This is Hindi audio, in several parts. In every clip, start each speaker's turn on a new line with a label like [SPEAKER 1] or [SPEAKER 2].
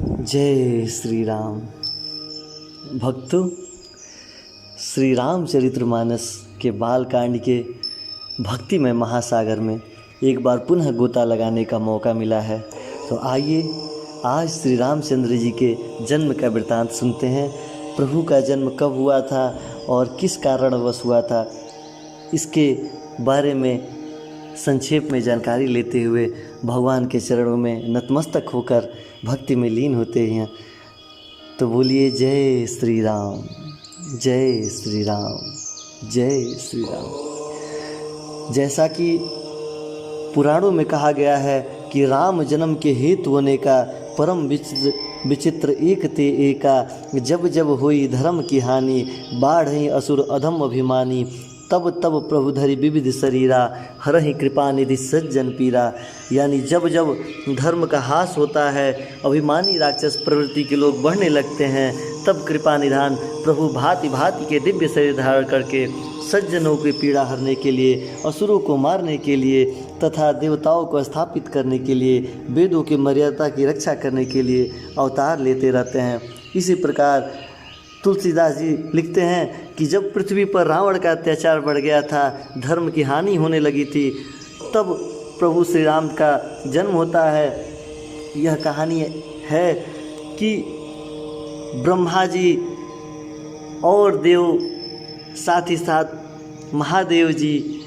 [SPEAKER 1] जय श्री राम। भक्तों, श्री रामचरितमानस के बालकांड के भक्तिमय महासागर में एक बार पुनः गोता लगाने का मौका मिला है। तो आइए आज श्री रामचंद्र जी के जन्म का वृतांत सुनते हैं। प्रभु का जन्म कब हुआ था और किस कारणवश हुआ था, इसके बारे में संक्षेप में जानकारी लेते हुए भगवान के चरणों में नतमस्तक होकर भक्ति में लीन होते हैं। तो बोलिए जय श्री राम, जय श्री राम, जय श्री राम। जैसा कि पुराणों में कहा गया है कि राम जन्म के हेतु होने का परम विचित्र एक ते एका, जब जब हुई धर्म की हानि, बाढ़ असुर अधम अभिमानी, तब तब प्रभु धरि विविध शरीरा, हरहि कृपा निधि सज्जन पीरा। यानी जब जब धर्म का हास होता है, अभिमानी राक्षस प्रवृत्ति के लोग बढ़ने लगते हैं, तब कृपा निधान प्रभु भांति भांति के दिव्य शरीर धारण करके सज्जनों की पीड़ा हरने के लिए, असुरों को मारने के लिए तथा देवताओं को स्थापित करने के लिए, वेदों की मर्यादा की रक्षा करने के लिए अवतार लेते रहते हैं। इसी प्रकार तुलसीदास जी लिखते हैं कि जब पृथ्वी पर रावण का अत्याचार बढ़ गया था, धर्म की हानि होने लगी थी, तब प्रभु श्री राम का जन्म होता है। यह कहानी है कि ब्रह्मा जी और देव, साथ ही साथ महादेव जी,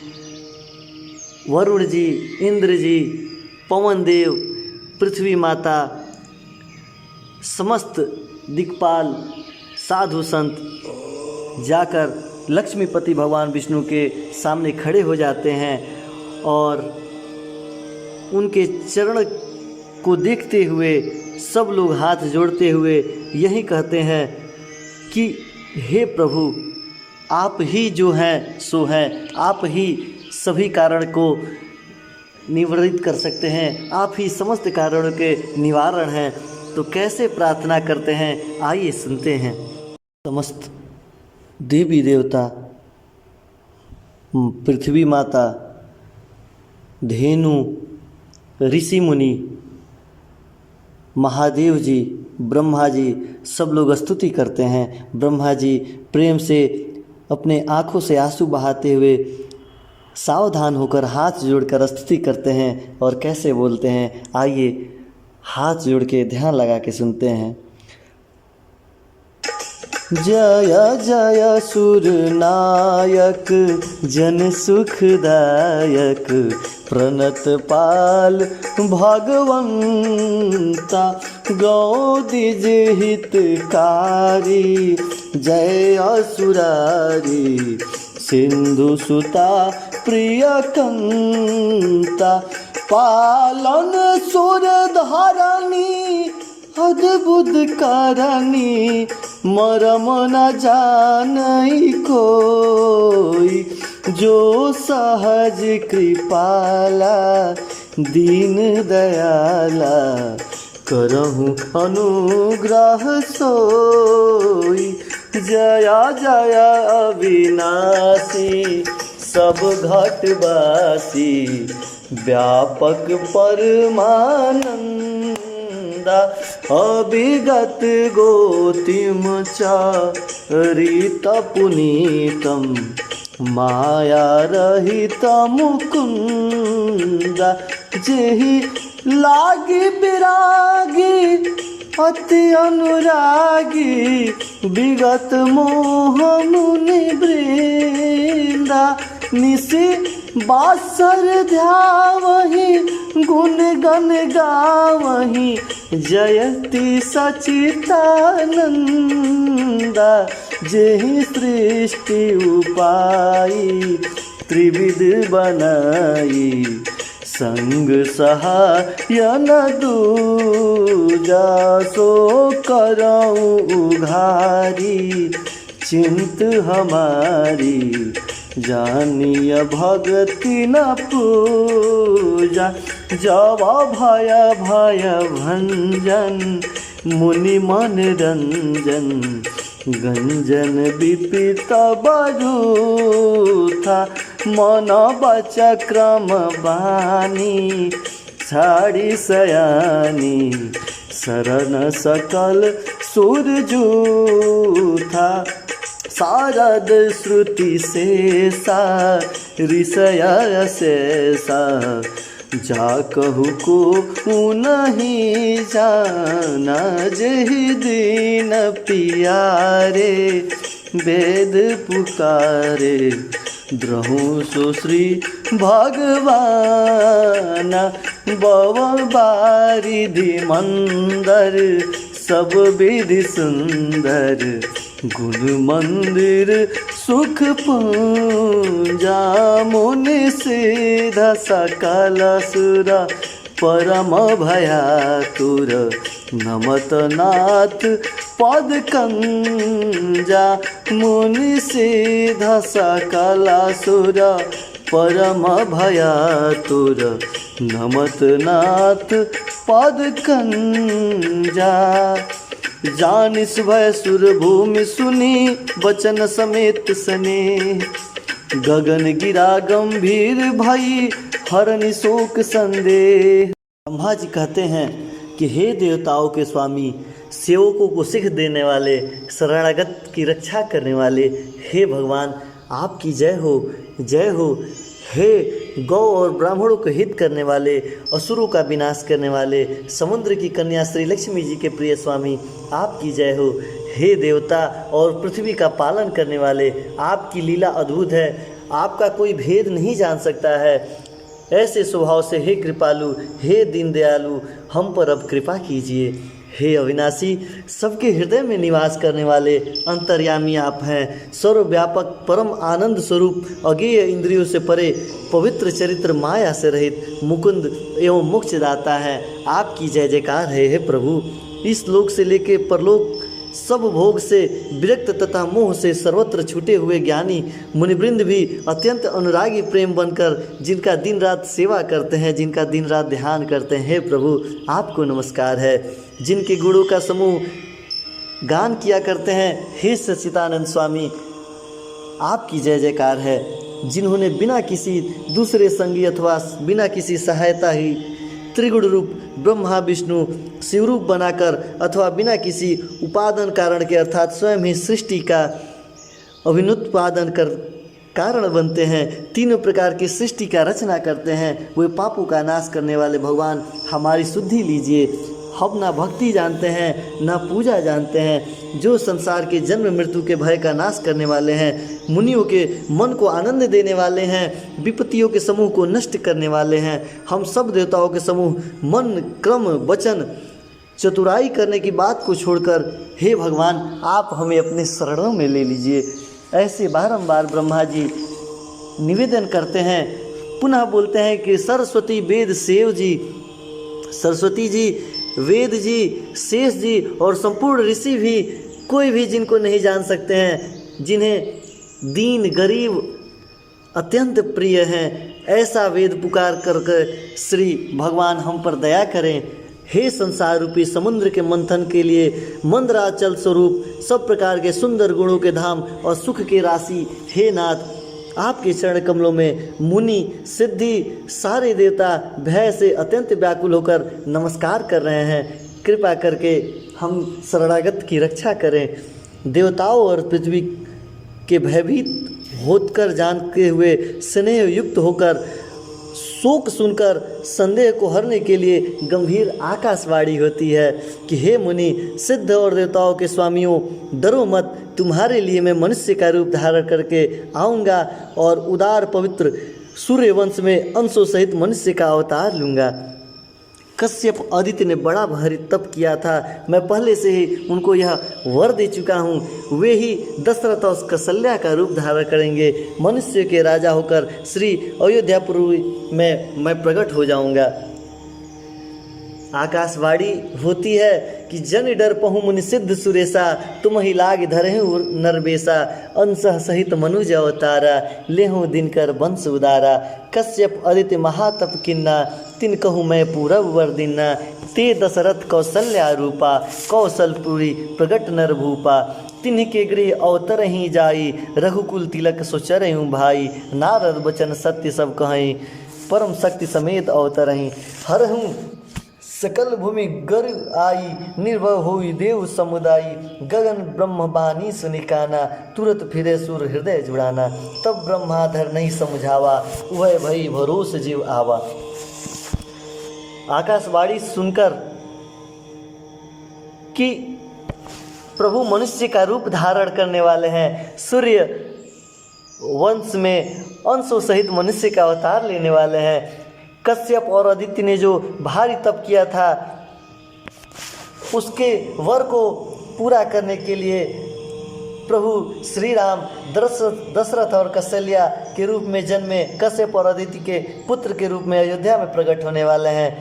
[SPEAKER 1] वरुण जी, इंद्र जी, पवन देव, पृथ्वी माता, समस्त दिक्पाल, साधु संत जाकर लक्ष्मीपति भगवान विष्णु के सामने खड़े हो जाते हैं और उनके चरण को देखते हुए सब लोग हाथ जोड़ते हुए यही कहते हैं कि हे प्रभु, आप ही जो हैं सो हैं, आप ही सभी कारण को निवारित कर सकते हैं, आप ही समस्त कारणों के निवारण हैं। तो कैसे प्रार्थना करते हैं, आइए सुनते हैं। समस्त देवी देवता, पृथ्वी माता, धेनु, ऋषि मुनि, महादेव जी, ब्रह्मा जी सब लोग स्तुति करते हैं। ब्रह्मा जी प्रेम से अपने आँखों से आंसू बहाते हुए सावधान होकर हाथ जोड़कर स्तुति करते हैं और कैसे बोलते हैं, आइए हाथ जोड़ के ध्यान लगा के सुनते हैं। जय जय सुर नायक, जन सुखदायक, प्रणत पाल भगवंता, गौ दिज हितकारी, जय असुरारी, सिंधु सुता प्रिय कंता, पालन सुर धारणी, अद्भुत करणी, मरम न जानई कोई, जो सहज कृपाला, दीन दयाला, करहु अनुग्रह सोई। जया जया अविनाशी, सब घटवासी, व्यापक परमानंदा, अभिगत गोतिम चरित पुनीतम, माया रहित मुकुंदा, जेहि लागी विरागी, अति अनुरागी, विगत मोह मुनि वृंदा, निशि बासर ध्यावहि, गुण गण गावहि, जयति सचितानंदा, जेहि सृष्टि उपाई, त्रिविध बनाई, संग सहायन दूजा, सो करऊँ उघारी, चिंत हमारी, जानिय भगति न पूजा, जब भय भय भंजन, मुनि मन रंजन, गंजन विपित बरूथा, मन बच क्रम बानी, छाड़ी सयानी शरण सकल सूरजू था। शारद श्रुति शेषा ऋषया शेषा जा कहू को नहीं जाना जहि दीन पियारे वेद पुकारे द्रहु सुश्री भगवाना बव बारिधि मंदर सब विधि सुंदर गुण मंदिर सुख पूजा मुनि सीधा सकल सुर परम भयातुर नमत नाथ पद कंजा मुनि सीधा सकल सुर परम भयातुर नमत नाथ पद कंजा। जानिस भय सुर भूमि सुनी वचन समेत सने गगन गिरा गंभीर भई हरनि शोक संदेह। ब्रह्मा जी कहते हैं कि हे देवताओं के स्वामी, सेवकों को सिख देने वाले, शरणागत की रक्षा करने वाले, हे भगवान आपकी जय हो, जय हो। हे गौ और ब्राह्मणों को हित करने वाले, असुरों का विनाश करने वाले, समुद्र की कन्या श्री लक्ष्मी जी के प्रिय स्वामी आपकी जय हो। हे देवता और पृथ्वी का पालन करने वाले, आपकी लीला अद्भुत है, आपका कोई भेद नहीं जान सकता है। ऐसे स्वभाव से हे कृपालु, हे दीन दयालु, हम पर अब कृपा कीजिए। हे अविनाशी, सबके हृदय में निवास करने वाले अंतर्यामी आप हैं। सर्वव्यापक परम आनंद स्वरूप, अज्ञेय इंद्रियों से परे, पवित्र चरित्र, माया से रहित, मुकुंद एवं मोक्षदाता है। आपकी जय जयकार है हे प्रभु। इस लोक से लेके परलोक सब भोग से विरक्त तथा मोह से सर्वत्र छूटे हुए ज्ञानी मुनिवृंद भी अत्यंत अनुरागी प्रेम बनकर जिनका दिन रात सेवा करते हैं, जिनका दिन रात ध्यान करते हैं, हे प्रभु आपको नमस्कार है। जिनके गुणों का समूह गान किया करते हैं, हे सच्चिदानंद स्वामी आपकी जय जयकार है। जिन्होंने बिना किसी दूसरे संगी अथवा बिना किसी सहायता ही त्रिगुण रूप ब्रह्मा विष्णु शिवरूप बनाकर अथवा बिना किसी उपादान कारण के अर्थात स्वयं ही सृष्टि का अभिनुत्पादन कर कारण बनते हैं, तीनों प्रकार की सृष्टि का रचना करते हैं, वे पापों का नाश करने वाले भगवान हमारी शुद्धि लीजिए। हम ना भक्ति जानते हैं ना पूजा जानते हैं, जो संसार के जन्म मृत्यु के भय का नाश करने वाले हैं, मुनियों के मन को आनंद देने वाले हैं, विपत्तियों के समूह को नष्ट करने वाले हैं। हम सब देवताओं के समूह मन क्रम वचन चतुराई करने की बात को छोड़कर हे भगवान आप हमें अपने शरणों में ले लीजिए। ऐसे बारंबार ब्रह्मा जी निवेदन करते हैं। पुनः बोलते हैं कि सरस्वती वेद सेव जी, सरस्वती जी, वेद जी, शेष जी और संपूर्ण ऋषि भी कोई भी जिनको नहीं जान सकते हैं, जिन्हें दीन गरीब अत्यंत प्रिय हैं, ऐसा वेद पुकार कर श्री भगवान हम पर दया करें। हे संसार रूपी समुद्र के मंथन के लिए मंदराचल स्वरूप सब प्रकार के सुंदर गुणों के धाम और सुख के राशि, हे नाथ आपके चरण कमलों में मुनि सिद्धि सारे देवता भय से अत्यंत व्याकुल होकर नमस्कार कर रहे हैं। कृपा करके हम शरणागत की रक्षा करें। देवताओं और पृथ्वी के भयभीत होकर जानते हुए स्नेह युक्त होकर शोक सुनकर संदेह को हरने के लिए गंभीर आकाशवाणी होती है कि हे मुनि सिद्ध और देवताओं के स्वामियों, डरो मत, तुम्हारे लिए मैं मनुष्य का रूप धारण करके आऊँगा और उदार पवित्र सूर्यवंश में अंशों सहित मनुष्य का अवतार लूँगा। कश्यप आदित्य ने बड़ा भारी तप किया था, मैं पहले से ही उनको यह वर दे चुका हूँ। वे ही दशरथ और कौशल्या का रूप धारण करेंगे, मनुष्य के राजा होकर श्री अयोध्यापुरी में मैं प्रकट हो जाऊँगा। आकाशवाणी होती है कि जन डर पहु मुनि सिद्ध सुरेशा, तुम ही लाग धरहु नरबेसा, अंश सहित मनुज अवतारा, लेहु दिनकर वंश उदारा। कश्यप आदित्य महातप किन्ना, तिन कहूँ मैं पूरब वर दिन्ना, ते दशरथ कौशल्या रूपा, कौशलपुरी प्रगट नर भूपा। तिन्ह के गृह अवतर ही जाई, रघुकुल तिलक सोचरहु भाई, नारद बचन सत्य सब कहीं, परम शक्ति समेत अवतरहि। हरहूँ सकल भूमि गर्व आई, निर्भय हुई देव समुदायी। गगन ब्रह्म बानी सुनिकाना, तुरत फिरे सुर हृदय जुड़ाना। तब ब्रह्माधर नहीं समझावा, वह भई भरोस जीव आवा। आकाशवाणी सुनकर कि प्रभु मनुष्य का रूप धारण करने वाले हैं, सूर्य वंश में अंशों सहित मनुष्य का अवतार लेने वाले हैं। कश्यप और अदिति ने जो भारी तप किया था, उसके वर को पूरा करने के लिए प्रभु श्री राम दशरथ और कौशल्या के रूप में जन्मे कश्यप और अदिति के पुत्र के रूप में अयोध्या में प्रकट होने वाले हैं।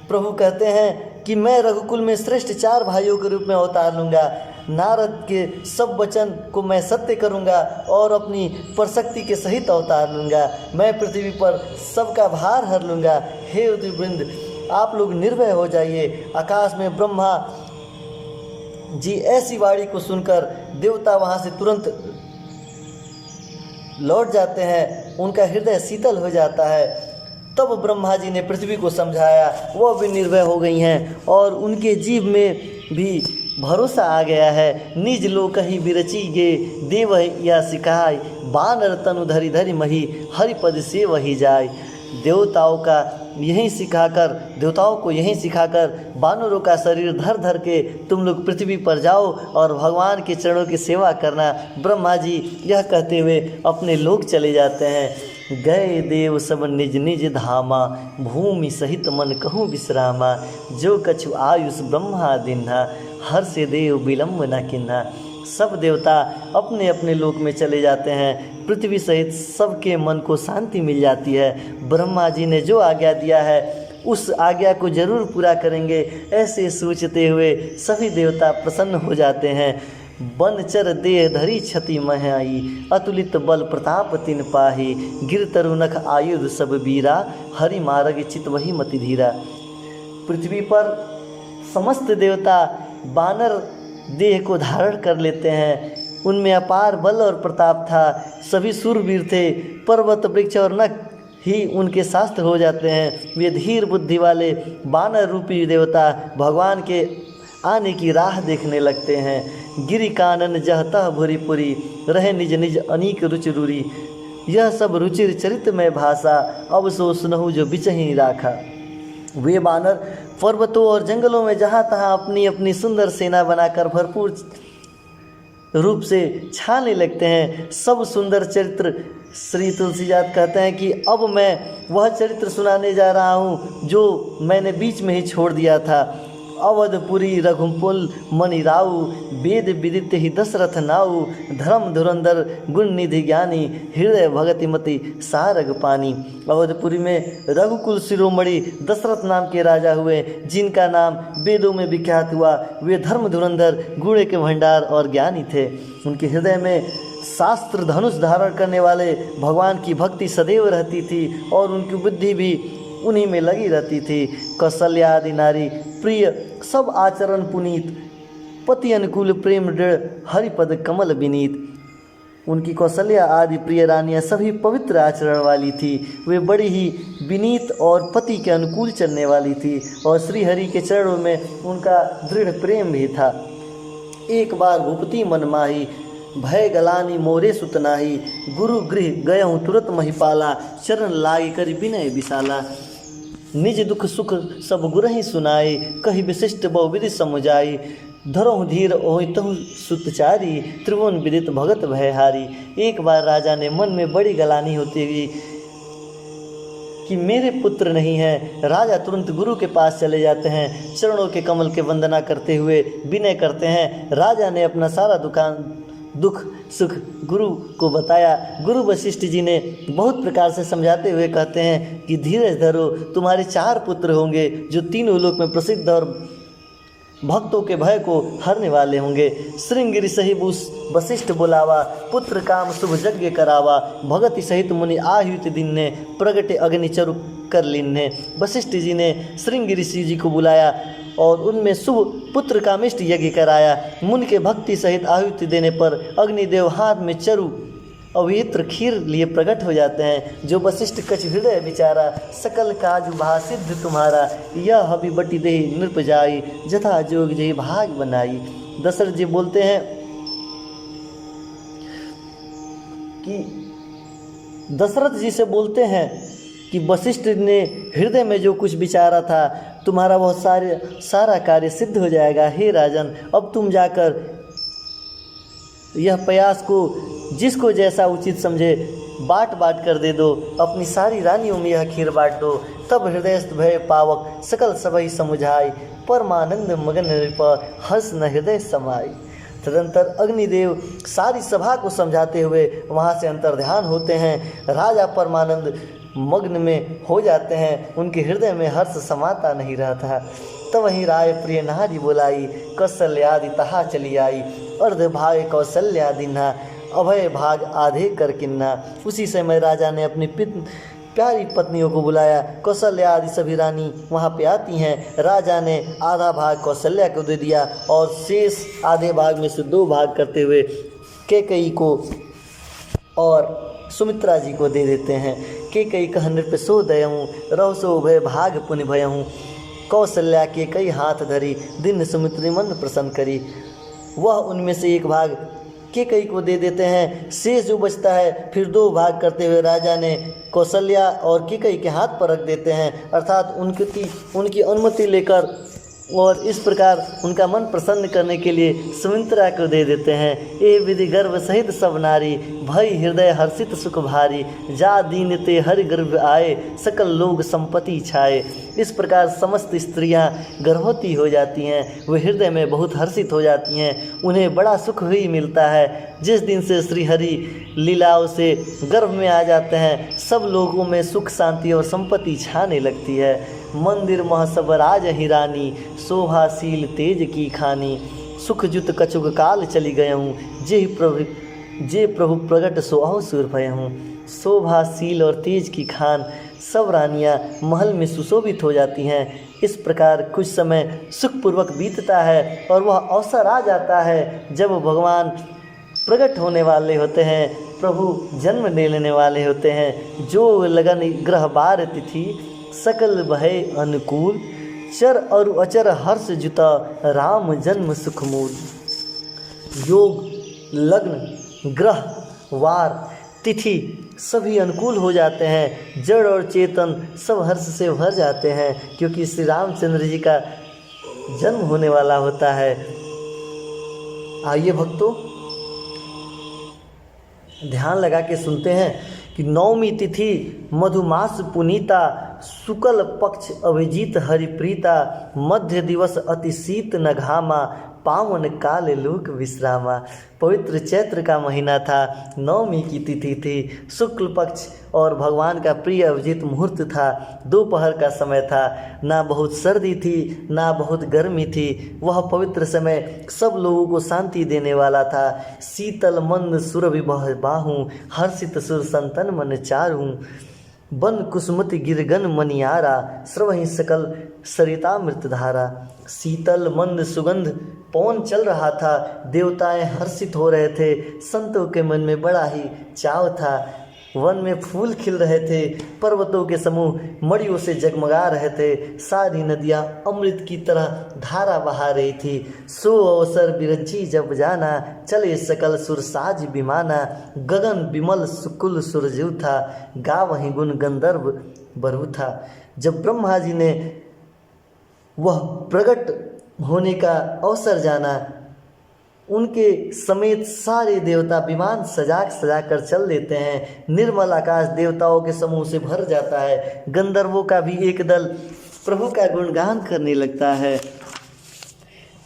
[SPEAKER 1] प्रभु कहते हैं कि मैं रघुकुल में श्रेष्ठ 4 भाइयों के रूप में अवतार लूँगा। नारद के सब वचन को मैं सत्य करूँगा और अपनी परशक्ति के सहित अवतार लूँगा। मैं पृथ्वी पर सबका भार हर लूँगा। हे उदिवृंद, आप लोग निर्भय हो जाइए। आकाश में ब्रह्मा जी ऐसी वाणी को सुनकर देवता वहाँ से तुरंत लौट जाते हैं, उनका हृदय शीतल हो जाता है। तब ब्रह्मा जी ने पृथ्वी को समझाया, वह भी निर्भय हो गई हैं और उनके जीव में भी भरोसा आ गया है। निज लोक ही विरची गे, देव या सिखाय। बानर तनु धरि धरि मही, हरिपद से वही जाय। देवताओं को यहीं सिखाकर बानरों का शरीर धर धर के तुम लोग पृथ्वी पर जाओ और भगवान के चरणों की सेवा करना। ब्रह्मा जी यह कहते हुए अपने लोक चले जाते हैं। गए देव सब निज निज धामा, भूमि सहित मन कहूँ विश्रामा। जो कछु आयुष ब्रह्मा दिन्हा, हर से देव विलम्ब न किन्हा। सब देवता अपने अपने लोक में चले जाते हैं। पृथ्वी सहित सबके मन को शांति मिल जाती है। ब्रह्मा जी ने जो आज्ञा दिया है उस आज्ञा को जरूर पूरा करेंगे, ऐसे सोचते हुए सभी देवता प्रसन्न हो जाते हैं। बनचर देह धरी क्षति महाई, अतुलित बल प्रताप तिन पाही। गिर तरुनख आयुध सब वीरा, हरि मार्ग चित वही मति धीरा। पृथ्वी पर समस्त देवता बानर देह को धारण कर लेते हैं। उनमें अपार बल और प्रताप था। सभी सूरवीर थे। पर्वत वृक्ष और नख ही उनके शास्त्र हो जाते हैं। वे धीर बुद्धि वाले बानर रूपी देवता भगवान के आने की राह देखने लगते हैं। गिरि कानन जहतः भूरिपुरी, रहे निज निज अनीक रुचिरूरी। यह सब रुचिर चरित में भाषा, अब सो सुनहु जो बिचही राखा। वे बानर पर्वतों और जंगलों में जहाँ तहाँ अपनी अपनी सुंदर सेना बनाकर भरपूर रूप से छाने लगते हैं। सब सुंदर चरित्र श्री तुलसीदास कहते हैं कि अब मैं वह चरित्र सुनाने जा रहा हूँ जो मैंने बीच में ही छोड़ दिया था। अवधपुरी रघुकुल मणि राउ, वेद विदित ही दशरथ नाउ। धर्म धुरंधर गुण निधि ज्ञानी, हृदय भगतिमति सारग पानी। अवधपुरी में रघुकुल शिरोमणि दशरथ नाम के राजा हुए, जिनका नाम वेदों में विख्यात हुआ। वे धर्म धुरंधर, गुण के भंडार और ज्ञानी थे। उनके हृदय में शास्त्र धनुष धारण करने वाले भगवान की भक्ति सदैव रहती थी और उनकी बुद्धि भी उन्हीं में लगी रहती थी। कौशल्या आदि नारी प्रिय, सब आचरण पुनीत। पति अनुकूल प्रेम दृढ़, हरिपद कमल विनीत। उनकी कौशल्या आदि प्रिय रानियाँ सभी पवित्र आचरण वाली थी। वे बड़ी ही विनीत और पति के अनुकूल चलने वाली थी और श्री हरि के चरणों में उनका दृढ़ प्रेम भी था। एक बार भूपति मन माही, भय गलानी मोरे सुतनाही। गुरु गृह गयहूँ तुरत महिपाला, चरण लागे कर विनय विशाला। निज दुख सुख सब गुरहि सुनाए, कही विशिष्ट बहुविधि समुझाई। धरों धीर ओहितहु सुतचारी, त्रिभुवन विदित भगत भयहारी। एक बार राजा ने मन में बड़ी गलानी होती हुई कि मेरे पुत्र नहीं है। राजा तुरंत गुरु के पास चले जाते हैं। चरणों के कमल के वंदना करते हुए विनय करते हैं। राजा ने अपना सारा दुख सुख गुरु को बताया। गुरु वशिष्ठ जी ने बहुत प्रकार से समझाते हुए कहते हैं कि धीरज धरो, तुम्हारे 4 पुत्र होंगे जो तीनों लोक में प्रसिद्ध और भक्तों के भय को हरने वाले होंगे। श्रृंगिरि सही वशिष्ठ बुलावा, पुत्र काम शुभ यज्ञ करावा। भगति सहित मुनि आहुति दिन ने, प्रगटे अग्नि चरु कर लीन्हे। वशिष्ठ जी ने श्रृंगिरि जी को बुलाया और उनमें शुभ पुत्र कामिष्ट यज्ञ कराया। मुनि के भक्ति सहित आहुति देने पर अग्निदेव हाथ में चरु पवित्र खीर लिए प्रकट हो जाते हैं। जो वशिष्ठ कछ हृदय विचारा, सकल काज भा सिद्ध तुम्हारा। यह हबि बटी दे नृप जाई, जथा जोग जय भाग बनाई। दशरथ जी बोलते हैं कि दशरथ जी से बोलते हैं कि वशिष्ठ ने हृदय में जो कुछ विचारा था, तुम्हारा वह सारा कार्य सिद्ध हो जाएगा। हे राजन, अब तुम जाकर यह प्रयास को जिसको जैसा उचित समझे बाँट कर दे दो। अपनी सारी रानियों में यह खीर बाँट दो। तब हृदयस्थ भय पावक, सकल सबई समुझाई। परमानंद मगन नृप, हर्ष न हृदय समाई। तदंतर अग्निदेव सारी सभा को समझाते हुए वहाँ से अंतर्ध्यान होते हैं। राजा परमानंद मग्न में हो जाते हैं, उनके हृदय में हर्ष समाता नहीं रहता। तब वहीं राय प्रिय नारी बुलाई, कौशल्यादि तहा चली आई। अर्ध भाग कौशल्यादि ना, अभय भाग आधे कर किन्ना। उसी समय राजा ने अपनी प्यारी पत्नियों को बुलाया। कौशल्या आदि सभी रानी वहाँ पे आती हैं। राजा ने आधा भाग कौशल्या को दे दिया और शेष आधे भाग में से 2 भाग करते हुए कैकेयी को और सुमित्रा जी को दे देते हैं। कैकेयी कह नृप सो दयऊँ, रहो सो भय भाग पुनि भयऊँ। कौशल्या के कई हाथ धरी, दिन सुमित्री मन प्रसन्न करी। वह उनमें से 1 भाग कैकेयी को दे देते हैं। शेष जो बचता है फिर 2 भाग करते हुए राजा ने कौशल्या और कैकेयी के हाथ पर रख देते हैं, अर्थात उनकी अनुमति लेकर और इस प्रकार उनका मन प्रसन्न करने के लिए सुमित्रा को दे देते हैं। ए विधि गर्भ सहित सब नारी, भय हृदय हर्षित सुख भारी। जा दीन ते हरि गर्भ आए, सकल लोग संपत्ति छाए। इस प्रकार समस्त स्त्रियां गर्भवती हो जाती हैं, वे हृदय में बहुत हर्षित हो जाती हैं, उन्हें बड़ा सुख ही मिलता है। जिस दिन से श्री हरि लीलाओं से गर्भ में आ जाते हैं, सब लोगों में सुख शांति और संपत्ति छाने लगती है। मंदिर मह सब राज ही रानी, शोभाशील तेज की खानी। सुख जुत कछुक काल चली गयऊँ, जे प्रभु प्रगट सो अवसुर भयऊँ। शोभाशील और तेज की खान सब रानियां महल में सुशोभित हो जाती हैं। इस प्रकार कुछ समय सुखपूर्वक बीतता है और वह अवसर आ जाता है जब भगवान प्रकट होने वाले होते हैं, प्रभु जन्म ले लेने वाले होते हैं। जो लगन ग्रह बार तिथि, सकल भय अनुकूल। चर और अचर हर्ष जुता, राम जन्म सुखमूल। योग, लग्न, ग्रह, वार, तिथि सभी अनुकूल हो जाते हैं। जड़ और चेतन सब हर्ष से भर जाते हैं, क्योंकि श्री रामचंद्र जी का जन्म होने वाला होता है। आइए भक्तों, ध्यान लगा के सुनते हैं कि नवमी तिथि मधुमास पुनीता, शुक्ल पक्ष अभिजीत हरिप्रीता। मध्य दिवस अति शीत न घामा, पावन काल लोक विश्रामा। पवित्र चैत्र का महीना था, नवमी की तिथि थी, शुक्ल पक्ष और भगवान का प्रिय अभिजीत मुहूर्त था। दोपहर का समय था, ना बहुत सर्दी थी ना बहुत गर्मी थी। वह पवित्र समय सब लोगों को शांति देने वाला था। शीतल मंद सुरभि बाहूँ, हर्षित सुर संतन मन चारूँ। बन कुसुमति गिरगन मनियारा, स्रवहि सकल सरिता मृतधारा। शीतल मंद सुगंध पवन चल रहा था, देवताएं हर्षित हो रहे थे, संतों के मन में बड़ा ही चाव था। वन में फूल खिल रहे थे, पर्वतों के समूह मड़ियों से जगमगा रहे थे। सारी नदियां अमृत की तरह धारा बहा रही थी। सो अवसर बिरंची जब जाना, चले सकल सुर साज विमाना। गगन विमल सुकुल सुरजू था, गा वहीं गुण गंधर्व बरु था। जब ब्रह्मा जी ने वह प्रकट होने का अवसर जाना, उनके समेत सारे देवता विमान सजा कर चल देते हैं। निर्मल आकाश देवताओं के समूह से भर जाता है। गंधर्वों का भी एक दल प्रभु का गुणगान करने लगता है।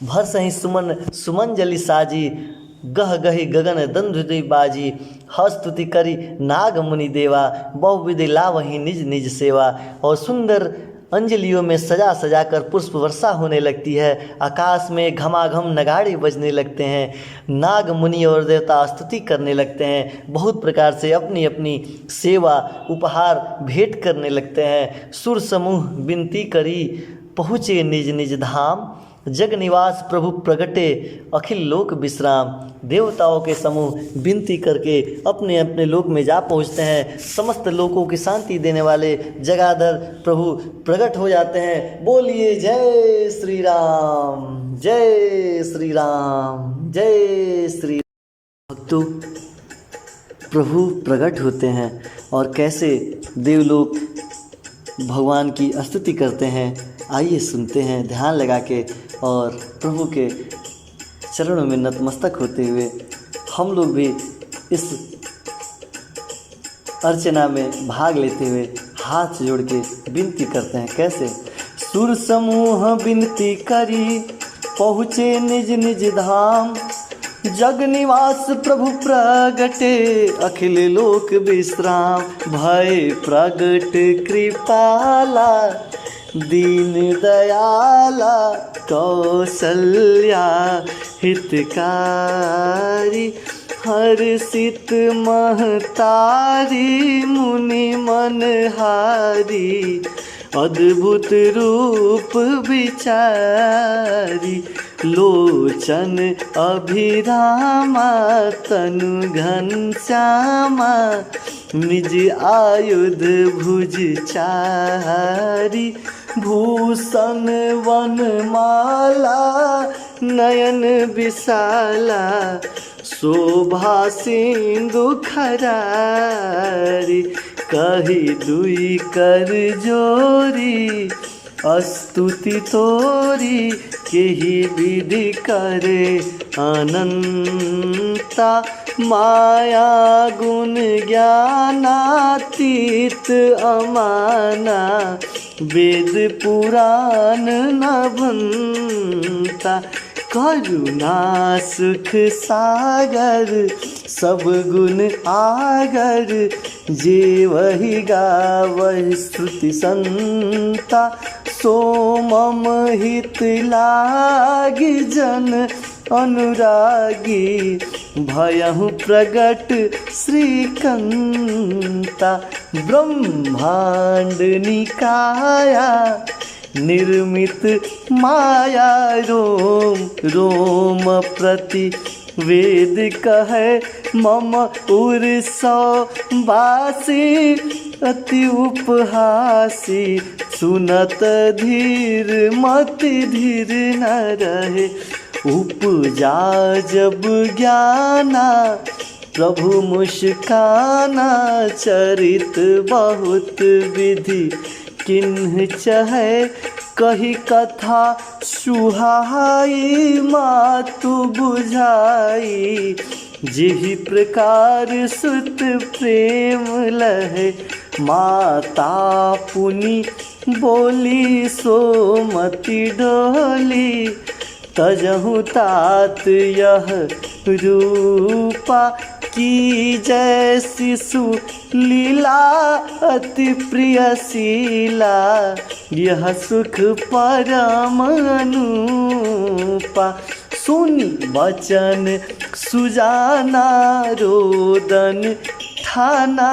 [SPEAKER 1] भर सही सुमन जलि साजी, गह गही गगन दंद्रुति बाजी। हस्तुति करी नाग मुनि देवा, बहुविधि लावही निज निज सेवा। और सुंदर अंजलियों में सजा सजा कर पुष्प वर्षा होने लगती है। आकाश में घमाघम नगाड़े बजने लगते हैं। नाग मुनि और देवता स्तुति करने लगते हैं। बहुत प्रकार से अपनी अपनी सेवा उपहार भेंट करने लगते हैं। सुर समूह विनती करी, पहुँचे निज निज धाम। जग निवास प्रभु प्रगटे अखिल लोक विश्राम। देवताओं के समूह विनती करके अपने अपने लोक में जा पहुँचते हैं। समस्त लोकों की शांति देने वाले जगाधर प्रभु प्रकट हो जाते हैं। बोलिए जय श्री राम, जय श्री राम, जय श्री राम। भक्तों, प्रभु प्रकट होते हैं और कैसे देवलोक भगवान की स्तुति करते हैं, आइए सुनते हैं ध्यान लगा के और प्रभु के चरणों में नतमस्तक होते हुए हम लोग भी इस अर्चना में भाग लेते हुए हाथ जोड़ के विनती करते हैं। कैसे? सुर समूह विनती करी पहुँचे निज निज धाम। जग निवास प्रभु प्रगटे अखिल लोक विश्राम। भय प्रगट कृपाला दीन दयाला कौशल्या हितकारी। हर्षित महतारी मुनि मनहारी। अद्भुत रूप विचारी। लोचन अभिरामा तनु घनश्यामा। निज आयुध भुज चारी। भूषण वनमाला नयन विशाला। शोभा सिंधु खरारी। कही दुई कर जोरी स्तुति तोरी। केहि विधि करे अनंता। माया गुण ज्ञानातीत अमाना। वेद पुराण न बनता। करुणा सुख सागर सब गुण आगर। जे वही गावहि श्रुति संता। सो मम हित लागी जन अनुरागी। भयहु प्रगट श्रीकंता। ब्रह्मांड निकाया निर्मित माया। रोम रोम प्रति वेद कहे मम उर सौ बासी। अति उपहासी सुनत धीर मति धीर न रहे। उपजा जब ज्ञाना प्रभु मुस्काना। चरित बहुत विधि किन्ह चहे। कही कथा सुहाई मातु बुझाई। जिहि प्रकार सुत प्रेम लहे। माता पुनि बोली सोमति डोली। तजहु तात यह रूपा। की जय शिशु लीला अति प्रियशीला। यह सुख परम अनुपा। सुनी वचन सुजाना रोदन ठाना।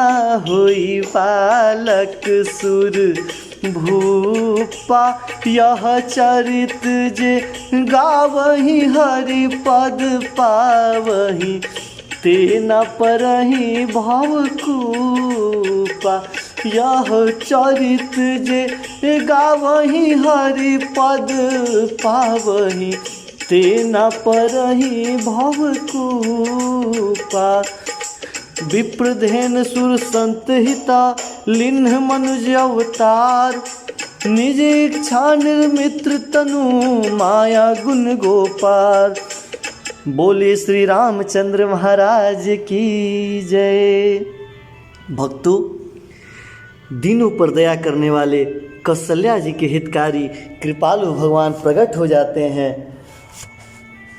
[SPEAKER 1] होई बालक सुर भूपा। यह चरित जे गावहि हरि पद पावहि। ते न परहि भवकूपा। यह चरित जे गावहि हरि पद पावहि। ते न परहि भवकूपा। विप्रधेन सुर संत हिता लिन्ह मनुज अवतार। निज इच्छा निर्मित्र तनु माया गुण गोपार। बोले श्री रामचंद्र महाराज की जय। भक्तों, दीनों पर दया करने वाले कौशल्या जी के हितकारी कृपालु भगवान प्रकट हो जाते हैं।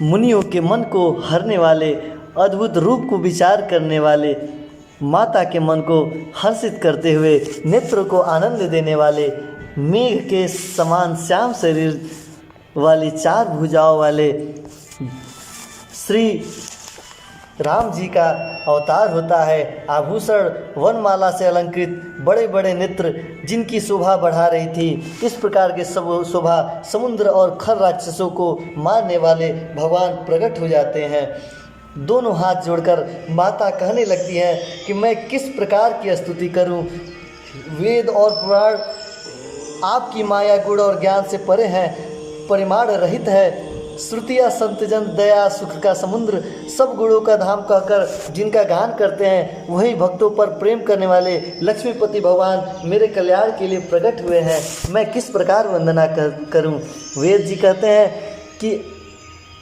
[SPEAKER 1] मुनियों के मन को हरने वाले, अद्भुत रूप को विचार करने वाले, माता के मन को हर्षित करते हुए नेत्रों को आनंद देने वाले, मेघ के समान श्याम शरीर वाली, चार भुजाओं वाले श्री राम जी का अवतार होता है। आभूषण वनमाला से अलंकृत बड़े बड़े नेत्र जिनकी शोभा बढ़ा रही थी। इस प्रकार के सब शोभा समुद्र और खर राक्षसों को मारने वाले भगवान प्रकट हो जाते हैं। दोनों हाथ जोड़कर माता कहने लगती हैं कि मैं किस प्रकार की स्तुति करूं। वेद और पुराण आपकी माया गुण और ज्ञान से परे हैं, परिमाण रहित है। श्रुतियाँ संतजन दया सुख का समुद्र सब गुणों का धाम कहकर जिनका गान करते हैं, वही भक्तों पर प्रेम करने वाले लक्ष्मीपति भगवान मेरे कल्याण के लिए प्रकट हुए हैं। मैं किस प्रकार वंदना करूं। वेद जी कहते हैं कि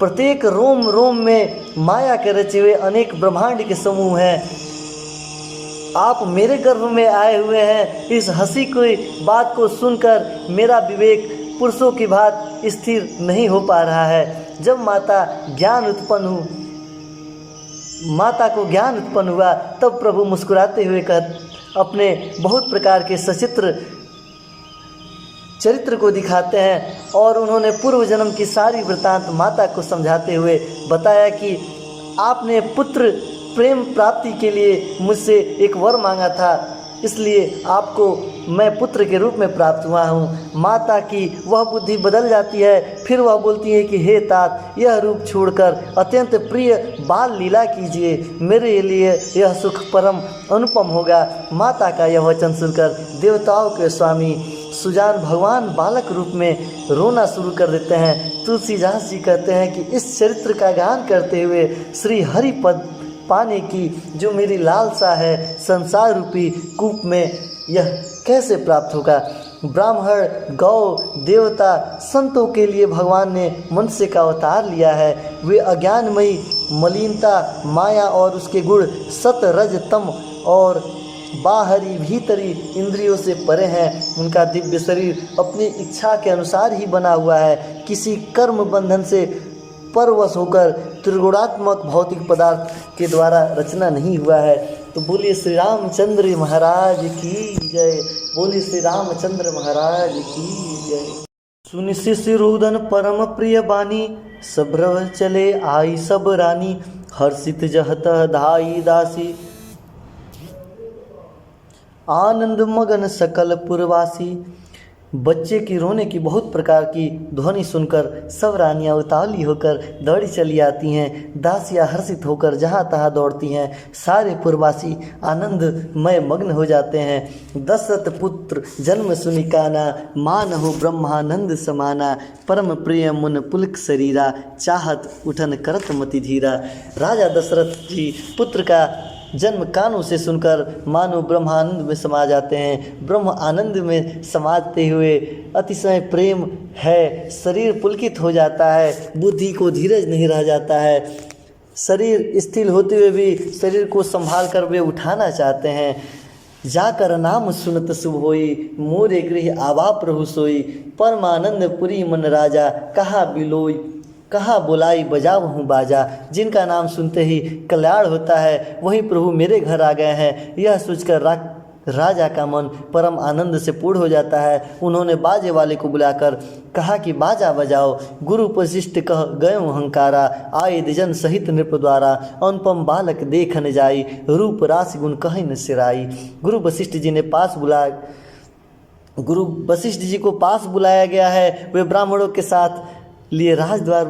[SPEAKER 1] प्रत्येक रोम रोम में माया के रचे हुए अनेक ब्रह्मांड के समूह हैं। आप मेरे गर्भ में आए हुए हैं। इस हंसी की बात को सुनकर मेरा विवेक पुरुषों की बात स्थिर नहीं हो पा रहा है। जब माता को ज्ञान उत्पन्न हुआ तब प्रभु मुस्कुराते हुए अपने बहुत प्रकार के सचित्र चरित्र को दिखाते हैं और उन्होंने पूर्व जन्म की सारी वृतांत माता को समझाते हुए बताया कि आपने पुत्र प्रेम प्राप्ति के लिए मुझसे एक वर मांगा था, इसलिए आपको मैं पुत्र के रूप में प्राप्त हुआ हूँ। माता की वह बुद्धि बदल जाती है। फिर वह बोलती है कि हे तात, यह रूप छोड़कर अत्यंत प्रिय बाल लीला कीजिए, मेरे लिए यह सुख परम अनुपम होगा। माता का यह वचन सुनकर देवताओं के स्वामी सुजान भगवान बालक रूप में रोना शुरू कर देते हैं। तुलसीदास जी कहते हैं कि इस चरित्र का गान करते हुए श्री हरि पद पाने की जो मेरी लालसा है, संसार रूपी कूप में यह कैसे प्राप्त होगा। ब्राह्मण गौ देवता संतों के लिए भगवान ने मनुष्य का अवतार लिया है। वे अज्ञानमयी मलिनता माया और उसके गुण सत रज तम और बाहरी भीतरी इंद्रियों से परे हैं। उनका दिव्य शरीर अपनी इच्छा के अनुसार ही बना हुआ है, किसी कर्म बंधन से परवश होकर त्रिगुणात्मक भौतिक पदार्थ के द्वारा रचना नहीं हुआ है। तो बोलिए श्री रामचंद्र महाराज की जय। बोलिए श्री रामचंद्र महाराज की जय। सुनि शिशिरुदन परम प्रिय बानी, सब्रव चले आई सब रानी, हर्षित जहत धाई दासी, आनंद मगन सकल पुरवासी। बच्चे की रोने की बहुत प्रकार की ध्वनि सुनकर सब रानियां उतावली होकर दौड़ी चली आती हैं। दासियां हर्षित होकर जहाँ तहाँ दौड़ती हैं। सारे पुरवासी आनंदमय मग्न हो जाते हैं। दशरथ पुत्र जन्म सुनि काना, मानहु ब्रह्मानंद समाना, परम प्रिय मुन पुलक शरीरा, चाहत उठन करत मति धीरा। राजा दशरथ जी पुत्र का जन्म कानों से सुनकर मानो ब्रह्मानंद में समा जाते हैं। ब्रह्म आनंद में समाते हुए अतिशय प्रेम है, शरीर पुलकित हो जाता है, बुद्धि को धीरज नहीं रह जाता है। शरीर स्थिर होते हुए भी शरीर को संभाल कर वे उठाना चाहते हैं। जाकर नाम सुनत शुभ होई, मोरे गृह आवा प्रभु सोई, परमानंद पुरी मन राजा, कहा बिलोई कहाँ बुलाई बजावहूँ बाजा। जिनका नाम सुनते ही कल्याण होता है, वही प्रभु मेरे घर आ गए हैं। यह सोचकर राजा का मन परम आनंद से पूर्ण हो जाता है। उन्होंने बाजे वाले को बुलाकर कहा कि बाजा बजाओ। गुरु वशिष्ठ कह गयो हंकारा, आए जन सहित नृप द्वारा, अनुपम बालक देखन जाई, रूप राशि गुण कहीं न सिराई। गुरु वशिष्ठ जी को पास बुलाया गया है। वे ब्राह्मणों के साथ लिए राजद्वार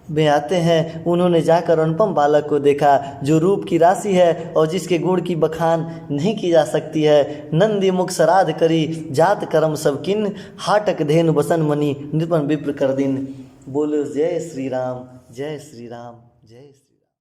[SPEAKER 1] में आते हैं। उन्होंने जाकर अनुपम बालक को देखा जो रूप की राशि है और जिसके गुण की बखान नहीं की जा सकती है। नंदी मुख श्राद्ध करी, जात कर्म सब किन, हाटक धेनु बसन मणि, निपन विप्र कर दिन। बोलो जय श्री राम, जय श्री राम, जय श्री